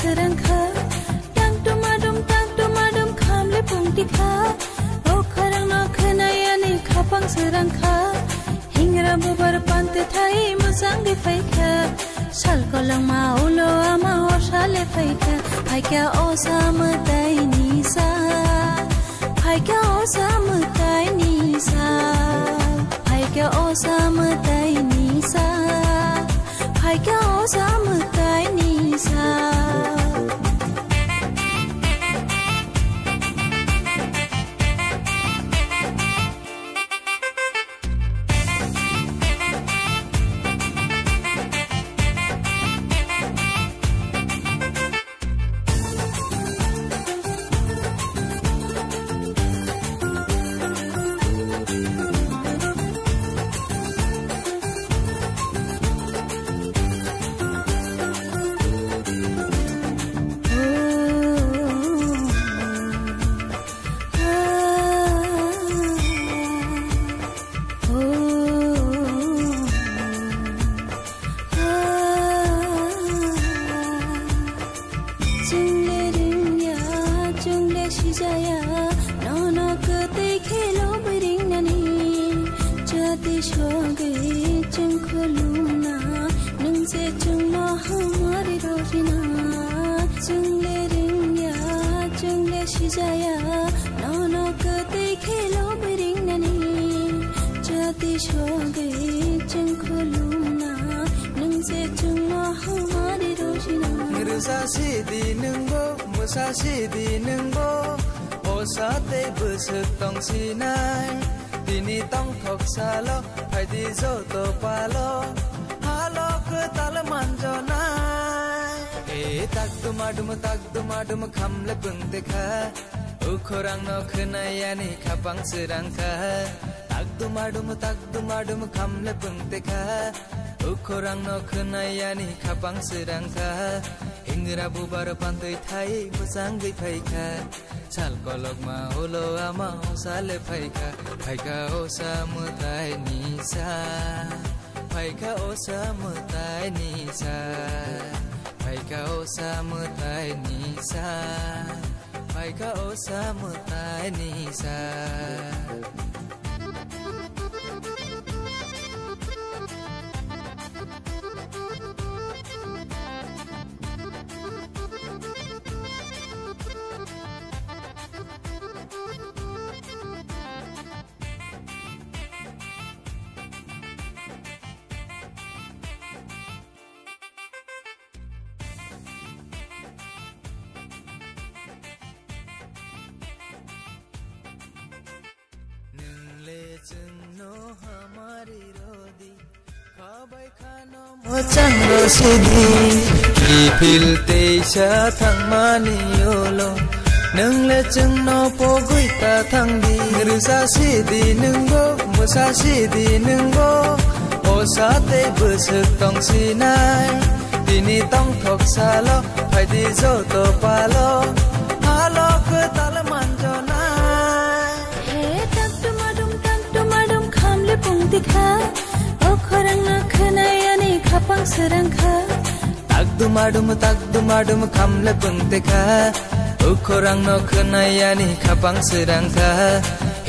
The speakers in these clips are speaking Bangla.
serangka tang tumadum khamle pungtika o kharang no khnayani khapang serangka hingra bubar pante thai musang di phaika sal kolang ma ulo ama osale phaika phaika osamtai nisa phaika osamtai nisa phaika osamtai nisa phaika osamtai nisa khamle pungtika ukhorang no khnayani khapang serangka takdumadum khamle pungtika ukhorang no khnayani khapang serangka hingra bubar pantoi thai musang gi phaika sal kolok ma ulo ama osale phaika phaika osamtai nisa phaika osamtai nisa phaika osamtai nisa phaika osamtai nisa Changro sidi kipil teisa thangmani yolo nungle chungno pogui ta thangdi rusa sidi nunggo musa sidi nunggo osate busuk tong sinai dini tong thok salo phaidi jo to palo halo ke tal manjonai he tak tumadum khamle pungtika o kharang na khnayani khapang serangka takdumadum khamle pungtika ukhorang no khnayani khapang serangka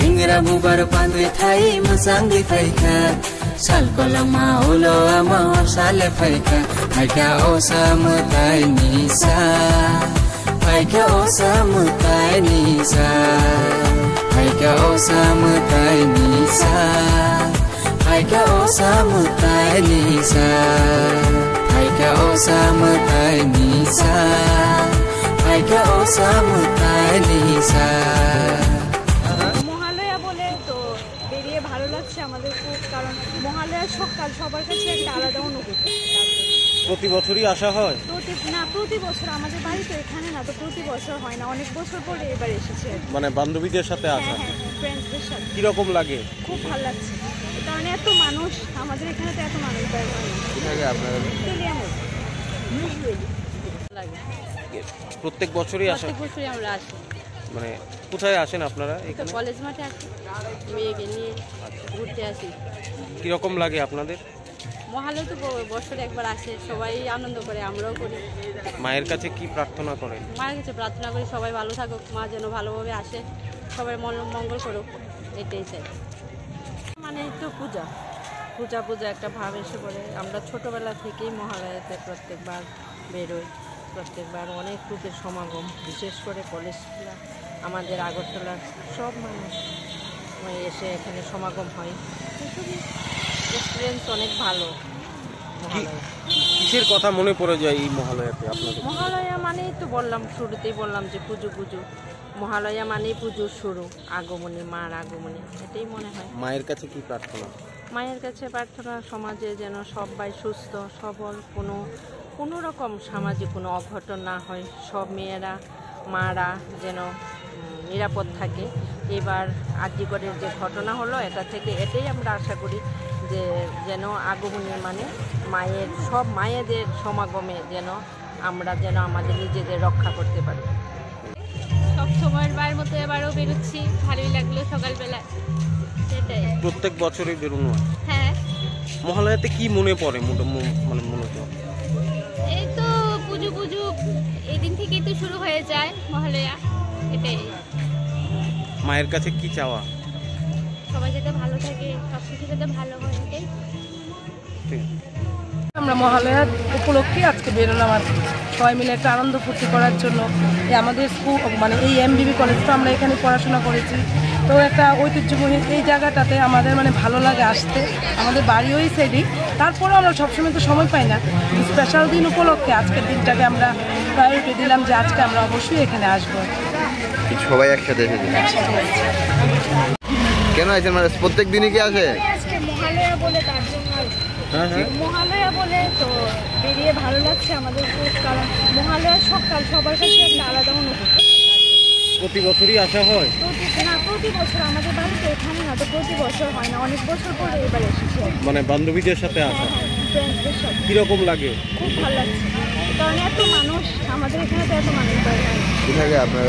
hingra bubar pandui thai musang di phaika sal kolang ma ulo ama osale phaika phaika osamtai nisa phaika osamtai nisa phaika osamtai nisa phaika osamtai nisa phaika osamtai nisa phaika osamtai nisa Mahalaya বলে তো বেরিয়ে ভালো লাগছে আমাদের খুব, কারণ মহালয়া সকাল সবার কাছে একটা আলাদা অনুভূতি। প্রতি বছরই আসা হয়? প্রতি বছর আমাদের বাড়ি তো এখানে না, তো প্রতি বছর হয় না, অনেক বছর পরে এবার এসেছে। মানে বান্ধবীদের সাথে আসা? হ্যাঁ, ফ্রেন্ডসদের সাথে। কিরকম লাগে? খুব ভালো লাগছে, কারণ এত মানুষ, আমাদের এখানে তো এত মানুষ হয় না। প্রত্যেক বছরই আসা? প্রত্যেক বছরই আমরা আসি। মানে কোথায় আসেন আপনারা? এখানে কলেজ মাঠে আসি, মেয়েকে নিয়ে ঘুরতে আসি। কিরকম লাগে আপনাদের? মহালয়া তো বছরে একবার আসে, সবাই আনন্দ করে, আমরাও করি। মায়ের কাছে কি প্রার্থনা করেন? মায়ের কাছে প্রার্থনা করি সবাই ভালো থাকুক, মা যেন ভালোভাবে আসে, সবাই মঙ্গল করুক, এটাই চাই। মানে তো পূজা পূজা পূজা একটা ভাব এসে পড়ে। আমরা ছোটোবেলা থেকেই মহালয়াতে প্রত্যেকবার বেরোই, প্রত্যেকবার অনেক লোকের সমাগম, বিশেষ করে কলেজগুলা আমাদের আগরতলার সব মানুষ এসে এখানে সমাগম হয়। খুবই এক্সপিরিয়েন্স অনেক ভালো। কিসের কথা মনে পড়ে যায় এই মহালয়াতে আপনাদের? মহালয়া মানেই তো বললাম, শুরুতেই বললাম যে পুজো। মহালয়া মানেই পুজোর শুরু, আগমনী, মার আগমনী, এটাই মনে হয়। মায়ের কাছে কি প্রার্থনা? মায়ের কাছে প্রার্থনা সমাজে যেন সবাই সুস্থ সবল, কোনো রকম সামাজিক কোনো অঘটন না হয়, সব মেয়েরা মারা যেন নিরাপদ থাকে। এবার আরজিকরের যে ঘটনা হলো এটা থেকে এটাই আমরা আশা করি যে যেন আগমনী মানে মায়ের সব মায়েদের সমাগমে যেন আমরা যেন আমাদের নিজেদের রক্ষা করতে পারি। সব সময়ের বার মতো এবারও বেরোচ্ছি, ভালোই লাগলো সকালবেলায়, সেটাই। প্রত্যেক বছরই বেরোনো হয়? হ্যাঁ। মহালয়াতে কি মনে পড়ে মানে মূলত? এই তো পুজো এই দিন থেকেই তো শুরু হয়ে যায় মহালয়া, এটাই। মায়ের কাছে কি চাওয়া? সবাই যাতে ভালো থাকে, সব কিছু যাতে ভালো হয়, এটাই। ঠিক আছে। আমরা মহালয়ার উপলক্ষে আজকে বেরোলাম আর সবাই মিলে একটা আনন্দ ফুর্তি করার জন্য। আমাদের স্কুল মানে এই এমবিবি কলেজটা আমরা এখানে পড়াশোনা করেছি, তো একটা ঐতিহ্যবাহী এই জায়গাটাতে আমাদের মানে ভালো লাগে আসতে। আমাদের বাড়িও এই সাইডেই, তারপরেও আমরা সবসময় তো সময় পাই না। স্পেশাল দিন উপলক্ষে আজকের দিনটাকে আমরা প্রায়োরিটি দিলাম যে আজকে আমরা অবশ্যই এখানে আসবো। সবাই একসাথে এসেছে? কেন আছেন? মানে প্রত্যেক দিনই কি আসে? আজকে মহালয়া বলে তার জন্য মহালয়া বলে তো বেরিয়ে ভালো লাগছে আমাদের খুব, কারণ মহালয়ার সকাল সবার কাছে একটা আলাদা অনুভূতি। প্রতি বছরই আসা হয়? প্রতি বছর আমাদের বাড়িতে এখানে না, তো প্রতি বছর হয় না, অনেক বছর পরে এবার এসেছি। মানে বান্ধবীদের সাথে আসা? ফ্রেন্ডসদের সাথে। কিরকম লাগে? খুব ভালো লাগছে, কারণ এত মানুষ, আমাদের এখানে তো এত মানুষ কি থাকে আপনার?